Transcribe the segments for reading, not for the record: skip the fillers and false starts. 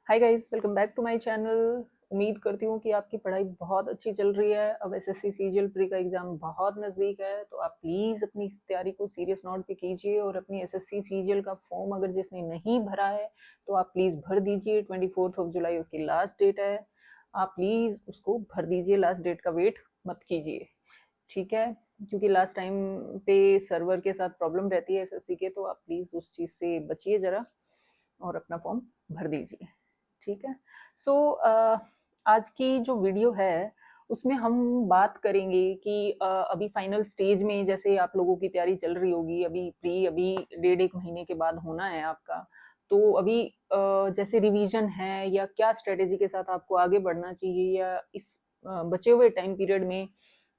Hi guys, welcome back to my channel. उम्मीद करती हूँ कि आपकी पढ़ाई बहुत अच्छी चल रही है। अब एसएससी सीजीएल प्री का एग्जाम बहुत नज़दीक है, तो आप प्लीज़ अपनी इस तैयारी को सीरियस नोट पे कीजिए और अपनी एसएससी सीजीएल का फॉर्म अगर जिसने नहीं भरा है तो आप प्लीज़ भर दीजिए। 24 जुलाई उसकी लास्ट डेट है। आप प्लीज़ उसको भर दीजिए, लास्ट डेट का वेट मत कीजिए, ठीक है? क्योंकि लास्ट टाइम पे सर्वर के साथ प्रॉब्लम रहती है एसएससी के, तो आप प्लीज़ उस चीज़ से बचिए ज़रा और अपना फॉर्म भर दीजिए, ठीक है। सो आज की जो वीडियो है उसमें हम बात करेंगे कि अभी फाइनल स्टेज में जैसे आप लोगों की तैयारी चल रही होगी, अभी प्री अभी 1.5 महीने के बाद होना है आपका। तो अभी जैसे रिवीजन है या क्या स्ट्रेटेजी के साथ आपको आगे बढ़ना चाहिए, या इस बचे हुए टाइम पीरियड में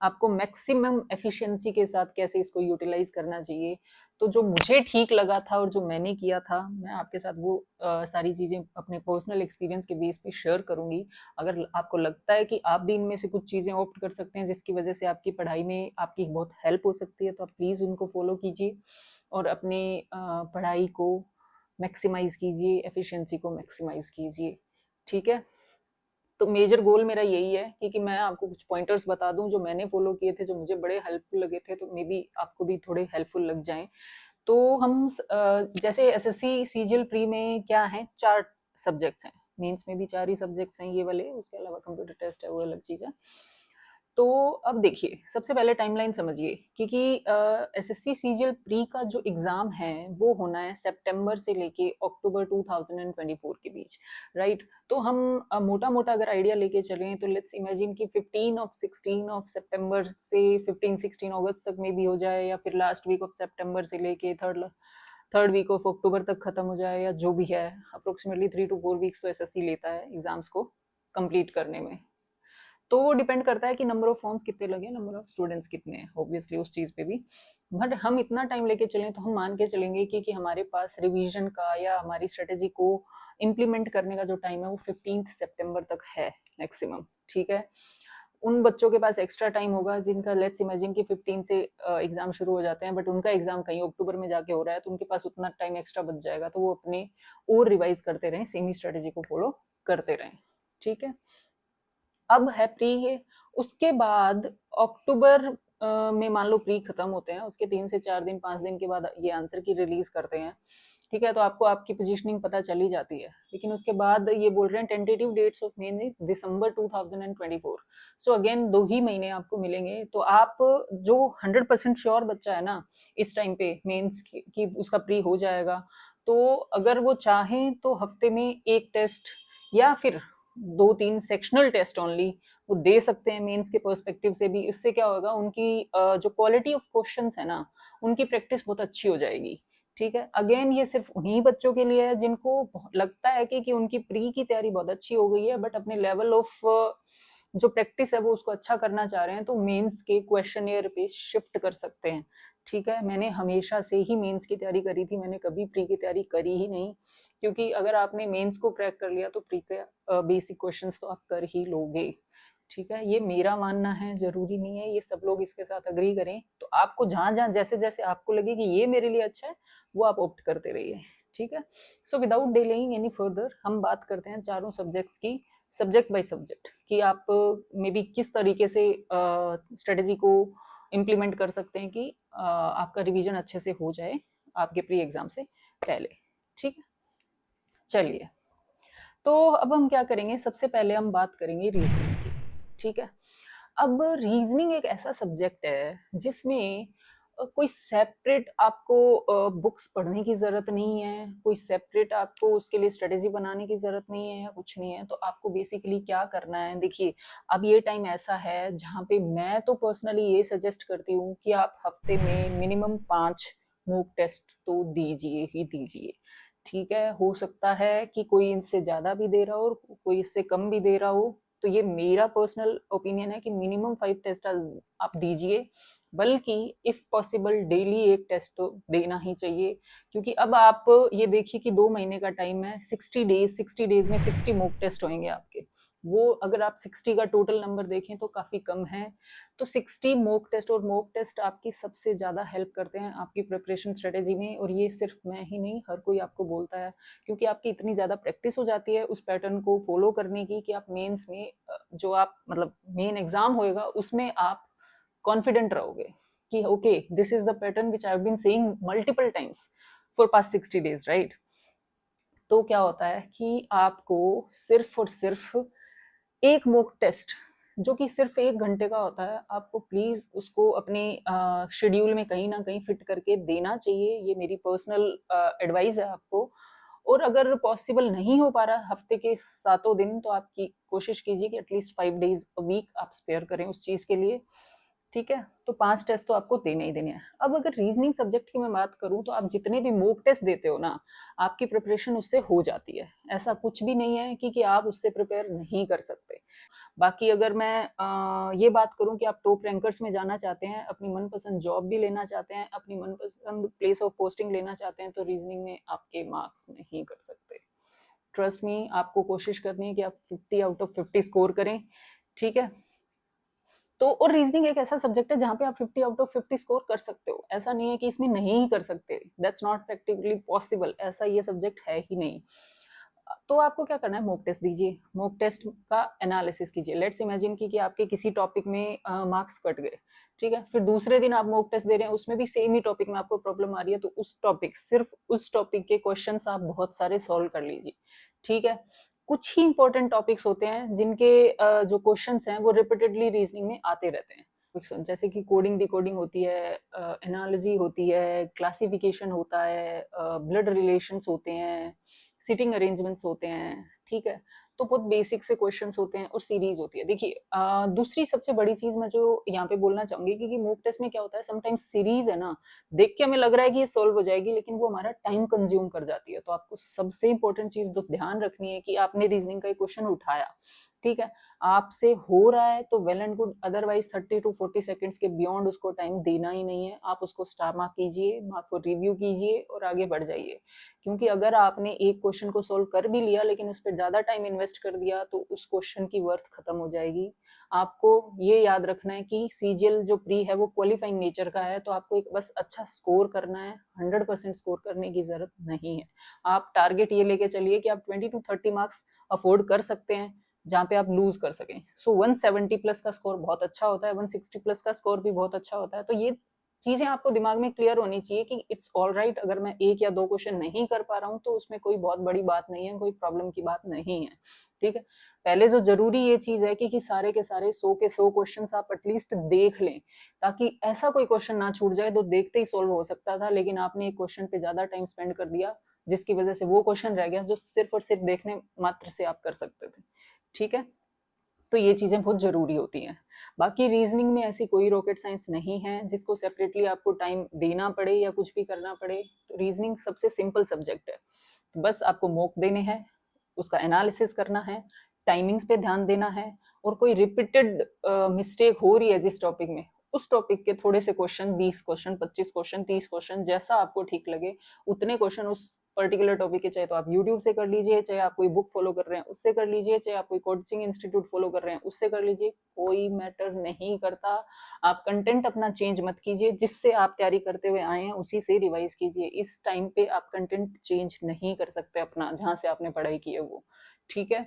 आपको मैक्सिमम एफिशिएंसी के साथ कैसे इसको यूटिलाइज करना चाहिए। तो जो मुझे ठीक लगा था और जो मैंने किया था, मैं आपके साथ वो सारी चीज़ें अपने पर्सनल एक्सपीरियंस के बेस पे शेयर करूँगी। अगर आपको लगता है कि आप भी इनमें से कुछ चीज़ें ऑप्ट कर सकते हैं जिसकी वजह से आपकी पढ़ाई में आपकी बहुत हेल्प हो सकती है, तो आप प्लीज़ उनको फॉलो कीजिए और अपने पढ़ाई को मैक्सिमाइज़ कीजिए, एफिशिएंसी को मैक्सिमाइज़ कीजिए, ठीक है? तो मेजर गोल मेरा यही है कि मैं आपको कुछ पॉइंटर्स बता दूं जो मैंने फॉलो किए थे, जो मुझे बड़े हेल्पफुल लगे थे, तो मे बी आपको भी थोड़े हेल्पफुल लग जाएं। तो हम जैसे एसएससी सीजीएल प्री में क्या है, 4 सब्जेक्ट्स हैं। मेंस में भी 4 ही सब्जेक्ट्स हैं ये वाले, उसके अलावा कंप्यूटर टेस्ट है, वो अलग चीज़ है। तो अब देखिए, सबसे पहले टाइमलाइन समझिए, क्योंकि एसएससी सीजीएल प्री का जो एग्ज़ाम है वो होना है सितंबर से लेके अक्टूबर 2024 के बीच, राइट? तो हम मोटा-मोटा अगर आइडिया लेके चलें तो लेट्स इमेजिन कि 16 सितंबर से 15-16 अगस्त तक में भी हो जाए, या फिर लास्ट वीक ऑफ सितंबर से लेके थर्ड वीक ऑफ अक्टूबर तक खत्म हो जाए, या जो भी है। अप्रोक्सीमेटली 3 to 4 वीक्स तो एसएससी लेता है एग्जाम्स को कंप्लीट करने में। तो वो डिपेंड करता है कि नंबर ऑफ फॉर्म्स कितने लगे, नंबर ऑफ स्टूडेंट्स कितने हैं, ऑब्वियसली उस चीज़ पे भी। बट हम इतना टाइम लेके चलें तो हम मान के चलेंगे कि हमारे पास रिवीजन का या हमारी स्ट्रेटेजी को इम्प्लीमेंट करने का जो टाइम है वो 15 सितंबर तक है मैक्सिमम, ठीक है? उन बच्चों के पास एक्स्ट्रा टाइम होगा जिनका लेट्स इमेजिन कि 15 से एग्जाम शुरू हो जाते हैं, बट उनका एग्जाम कहीं अक्टूबर में जाके हो रहा है, तो उनके पास उतना टाइम एक्स्ट्रा बच जाएगा, तो वो अपने और रिवाइज करते रहें, सेम ही स्ट्रेटेजी को फॉलो करते रहें, ठीक है? अब है प्री है, उसके बाद अक्टूबर में मान लो प्री खत्म होते हैं, उसके 3 से 4 दिन 5 दिन के बाद ये आंसर की रिलीज करते हैं, ठीक है? तो आपको आपकी पोजीशनिंग पता चली जाती है, लेकिन उसके बाद ये बोल रहे हैं tentative dates of main is December 2024। So again 2 ही महीने आपको मिलेंगे, तो आप जो 100% श्योर बच्चा है ना इस टाइम पे मेंस की उसका प्री हो जाएगा, तो अगर वो चाहें तो हफ्ते में एक टेस्ट या फिर 2-3 सेक्शनल टेस्ट ओनली वो दे सकते हैं मेंस के पर्सपेक्टिव से भी। इससे क्या होगा, उनकी जो क्वालिटी ऑफ क्वेश्चंस है ना, उनकी प्रैक्टिस बहुत अच्छी हो जाएगी, ठीक है? अगेन ये सिर्फ उन्हीं बच्चों के लिए है जिनको लगता है कि उनकी प्री की तैयारी बहुत अच्छी हो गई है, बट अपने लेवल ऑफ जो प्रैक्टिस है वो उसको अच्छा करना चाह रहे हैं, तो मेंस के क्वेश्चनियर पे शिफ्ट कर सकते हैं, ठीक है? मैंने हमेशा से ही मेंस की तैयारी करी थी, मैंने कभी प्री की तैयारी करी ही नहीं, क्योंकि अगर आपने मेंस को क्रैक कर लिया तो प्री के बेसिक क्वेश्चंस तो आप कर ही लोगे, ठीक है? ये मेरा मानना है, जरूरी नहीं है ये सब लोग इसके साथ अग्री करें। तो आपको जहां जहां जैसे जैसे आपको लगे कि ये मेरे लिए अच्छा है, वो आप ऑप्ट करते रहिए, ठीक है? So without delaying any further हम बात करते हैं चारों सब्जेक्ट्स की, सब्जेक्ट बाय सब्जेक्ट, कि आप मे बी किस तरीके से स्ट्रेटेजी को इम्प्लीमेंट कर सकते हैं कि आपका रिवीजन अच्छे से हो जाए आपके प्री एग्जाम से पहले, ठीक है? चलिए, तो अब हम क्या करेंगे, सबसे पहले हम बात करेंगे रीजनिंग की, ठीक है? अब रीजनिंग एक ऐसा सब्जेक्ट है जिसमें कोई सेपरेट आपको बुक्स पढ़ने की ज़रूरत नहीं है, कोई सेपरेट आपको उसके लिए स्ट्रेटेजी बनाने की ज़रूरत नहीं है, या कुछ नहीं है। तो आपको बेसिकली क्या करना है, देखिए, अब ये टाइम ऐसा है जहाँ पे मैं तो पर्सनली ये सजेस्ट करती हूँ कि आप हफ्ते में मिनिमम 5 मॉक टेस्ट तो दीजिए ही दीजिए, ठीक है? हो सकता है कि कोई इनसे ज़्यादा भी दे रहा हो, कोई इससे कम भी दे रहा हो, तो ये मेरा पर्सनल ओपिनियन है कि मिनिमम 5 टेस्ट आप दीजिए, बल्कि इफ पॉसिबल डेली एक टेस्ट तो देना ही चाहिए। क्योंकि अब आप ये देखिए कि 2 महीने का टाइम है, 60 डेज, 60 डेज में 60 मॉक टेस्ट होंगे आपके, वो अगर आप 60 का टोटल नंबर देखें तो काफ़ी कम है। तो 60 मॉक टेस्ट, और मॉक टेस्ट आपकी सबसे ज़्यादा हेल्प करते हैं आपकी प्रिपरेशन स्ट्रेटेजी में, और ये सिर्फ मैं ही नहीं, हर कोई आपको बोलता है, क्योंकि आपकी इतनी ज़्यादा प्रैक्टिस हो जाती है उस पैटर्न को फॉलो करने की कि आप मेंस में जो आप मतलब मेन एग्जाम होएगा उसमें आप कॉन्फिडेंट रहोगे कि okay this is the pattern which I have been seeing multiple times for past 60 days, right. तो क्या होता है कि आपको सिर्फ और सिर्फ एक मॉक टेस्ट जो कि सिर्फ 1 घंटे का होता है, आपको प्लीज उसको अपने शेड्यूल में कहीं ना कहीं फिट करके देना चाहिए। ये मेरी पर्सनल एडवाइस है आपको। और अगर पॉसिबल नहीं हो पा रहा हफ्ते के 7 दिन, तो आपकी कोशिश कीजिए कि एटलीस्ट 5 डेज अ वीक आप स्पेयर करें उस चीज के लिए, ठीक है। तो 5 टेस्ट तो आपको देने ही देने हैं। अब अगर रीजनिंग सब्जेक्ट की मैं बात करूं तो आप जितने भी मॉक टेस्ट देते हो ना, आपकी प्रिपरेशन उससे हो जाती है। ऐसा कुछ भी नहीं है कि आप उससे प्रिपेयर नहीं कर सकते। बाकी अगर मैं ये बात करूं कि आप टॉप रैंकर्स में जाना चाहते हैं, अपनी मनपसंद जॉब भी लेना चाहते हैं, अपनी मनपसंद प्लेस ऑफ पोस्टिंग लेना चाहते हैं, तो रीजनिंग में आपके मार्क्स नहीं कर सकते। ट्रस्ट मी, आपको कोशिश करनी है कि आप 50 आउट ऑफ 50 स्कोर करें, ठीक है। तो और रीजनिंग एक ऐसा सब्जेक्ट है जहाँ पे आप 50 आउट ऑफ 50 स्कोर कर सकते हो। ऐसा नहीं है कि इसमें नहीं कर सकते, दैट्स नॉट प्रैक्टिकली पॉसिबल, ऐसा ये सब्जेक्ट है ही नहीं। तो आपको क्या करना है, मॉक टेस्ट दीजिए, मॉक टेस्ट का एनालिसिस कीजिए। लेट्स इमेजिन कि आपके किसी टॉपिक में मार्क्स कट गए, ठीक है, फिर दूसरे दिन आप मॉक टेस्ट दे रहे हैं, उसमें भी सेम ही टॉपिक में आपको प्रॉब्लम आ रही है, तो उस टॉपिक, सिर्फ उस टॉपिक के क्वेश्चंस आप बहुत सारे सॉल्व कर लीजिए, ठीक है। कुछ ही इंपॉर्टेंट टॉपिक्स होते हैं जिनके जो क्वेश्चंस हैं वो रिपीटेडली रीजनिंग में आते रहते हैं, जैसे कि कोडिंग डिकोडिंग होती है, एनालॉजी होती है, क्लासिफिकेशन होता है, ब्लड रिलेशंस होते हैं, सिटिंग अरेंजमेंट्स होते हैं, ठीक है। तो बहुत बेसिक से क्वेश्चंस होते हैं और सीरीज होती है। देखिए दूसरी सबसे बड़ी चीज मैं जो यहाँ पे बोलना चाहूंगी कि मॉक टेस्ट में क्या होता है, समटाइम्स सीरीज है ना, देख के हमें लग रहा है कि ये सॉल्व हो जाएगी, लेकिन वो हमारा टाइम कंज्यूम कर जाती है। तो आपको सबसे इंपॉर्टेंट चीज तो ध्यान रखनी है कि आपने रीजनिंग का एक क्वेश्चन उठाया, ठीक है, आपसे हो रहा है तो well and good, otherwise 30 to 40 seconds के बियॉन्ड उसको टाइम देना ही नहीं है। आप उसको स्टार मार्क कीजिए, मार्क को रिव्यू कीजिए और आगे बढ़ जाइए। क्योंकि अगर आपने एक क्वेश्चन को सोल्व कर भी लिया लेकिन उस पर ज्यादा टाइम इन्वेस्ट कर दिया तो उस क्वेश्चन की वर्थ खत्म हो जाएगी। आपको ये याद रखना है कि सीजीएल जो प्री है वो क्वालिफाइंग नेचर का है, तो आपको एक बस अच्छा स्कोर करना है, 100% स्कोर करने की जरूरत नहीं है। आप टारगेट ये लेके चलिए कि आप 20 to 30 मार्क्स अफोर्ड कर सकते हैं जहाँ पे आप लूज कर सकें। सो 170 प्लस का स्कोर बहुत अच्छा होता है, 160 प्लस का स्कोर भी बहुत अच्छा होता है। तो ये चीजें आपको दिमाग में क्लियर होनी चाहिए कि इट्स ऑल राइट, अगर मैं 1 या 2 क्वेश्चन नहीं कर पा रहा हूँ तो उसमें कोई बहुत बड़ी बात नहीं है, कोई प्रॉब्लम की बात नहीं है, ठीक है। पहले जो जरूरी ये चीज है कि सारे के सारे 100 के 100 क्वेश्चन आप एटलीस्ट देख लें, ताकि ऐसा कोई क्वेश्चन ना छूट जाए तो देखते ही सोल्व हो सकता था, लेकिन आपने एक क्वेश्चन पे ज्यादा टाइम स्पेंड कर दिया जिसकी वजह से वो क्वेश्चन रह गया जो सिर्फ और सिर्फ देखने मात्र से आप कर सकते थे, ठीक है। तो ये चीजें बहुत जरूरी होती हैं। बाकी रीजनिंग में ऐसी कोई रॉकेट साइंस नहीं है जिसको सेपरेटली आपको टाइम देना पड़े या कुछ भी करना पड़े। तो रीजनिंग सबसे सिंपल सब्जेक्ट है, तो बस आपको मॉक देने हैं, उसका एनालिसिस करना है, टाइमिंग्स पे ध्यान देना है, और कोई रिपीटेड मिस्टेक हो रही है जिस टॉपिक में, उस टॉपिक के थोड़े से क्वेश्चन, 20 क्वेश्चन, 25 क्वेश्चन, 30 क्वेश्चन, जैसा आपको ठीक लगे उतने क्वेश्चन उस पर्टिकुलर टॉपिक के, चाहे तो आप यूट्यूब से कर लीजिए, चाहे आप कोई बुक फॉलो कर रहे हैं उससे कर लीजिए, चाहे आप कोई कोचिंग इंस्टीट्यूट फॉलो कर रहे हैं उससे कर लीजिए, कोई मैटर नहीं करता। आप कंटेंट अपना चेंज मत कीजिए, जिससे आप तैयारी करते हुए आए हैं उसी से रिवाइज कीजिए। इस टाइम पे आप कंटेंट चेंज नहीं कर सकते अपना, जहां से आपने पढ़ाई की है वो, ठीक है।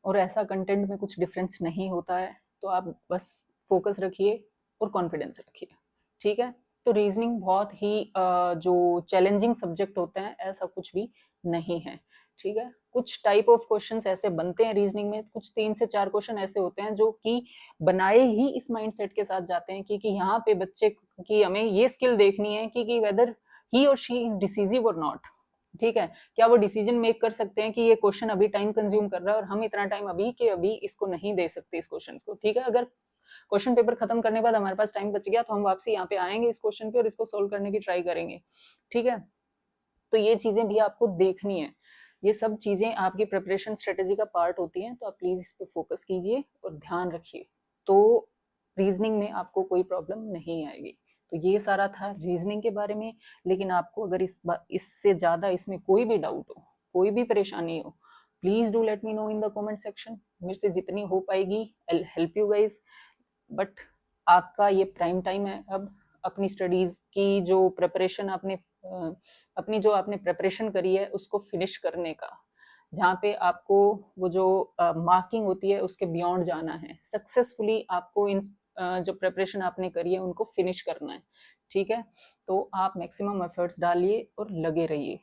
और ऐसा कंटेंट में कुछ डिफरेंस नहीं होता है, तो आप बस फोकस रखिए और कॉन्फिडेंस रखिए, ठीक है। तो रीजनिंग बहुत ही जो चैलेंजिंग सब्जेक्ट होते हैं ऐसा कुछ भी नहीं है, ठीक है। कुछ टाइप ऑफ क्वेश्चंस ऐसे बनते हैं रीजनिंग में, कुछ 3 से 4 क्वेश्चन ऐसे होते हैं जो कि बनाए ही इस माइंडसेट के साथ जाते हैं कि यहाँ पे बच्चे की हमें ये स्किल देखनी है कि वेदर ही और शी इज डिसीजिव और नॉट, ठीक है। क्या वो डिसीजन मेक कर सकते हैं कि ये क्वेश्चन अभी टाइम कंज्यूम कर रहा है और हम इतना टाइम अभी के अभी इसको नहीं दे सकते इस क्वेश्चन को, ठीक है। अगर क्वेश्चन पेपर खत्म करने के बाद हमारे पास टाइम बच गया तो हम वापसी यहाँ पे आएंगे इस क्वेश्चन पे और इसको सोल्व करने की ट्राई करेंगे, ठीक है। तो ये चीजें भी आपको देखनी है, ये सब चीजें आपकी प्रिपरेशन स्ट्रेटेजी का पार्ट होती हैं, तो आप प्लीज इस पे फोकस कीजिए और ध्यान रखिए, तो रीजनिंग में आपको कोई प्रॉब्लम नहीं आएगी। तो ये सारा था रीजनिंग के बारे में। लेकिन आपको अगर इससे ज्यादा इसमें कोई भी डाउट हो, कोई भी परेशानी हो, please do let me know in the comment section, मेरे से जितनी हो पाएगी I will help you guys. But आपका ये प्राइम टाइम है अब अपनी स्टडीज की जो प्रिपरेशन आपने अपनी जो आपने प्रिपरेशन करी है उसको फिनिश करने का, जहाँ पे आपको वो जो मार्किंग होती है उसके बियॉन्ड जाना है, सक्सेसफुली आपको इन जो प्रिपरेशन आपने करी है उनको फिनिश करना है। ठीक है, तो आप मैक्सिमम एफर्ट्स डालिए और लगे रहिए।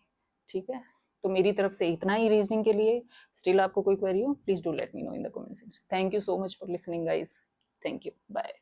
ठीक है, तो मेरी तरफ से इतना ही रीजनिंग के लिए। स्टिल आपको कोई क्वेरी हो please do let me know in the comment section. Thank you so much for listening guys. Thank you, bye.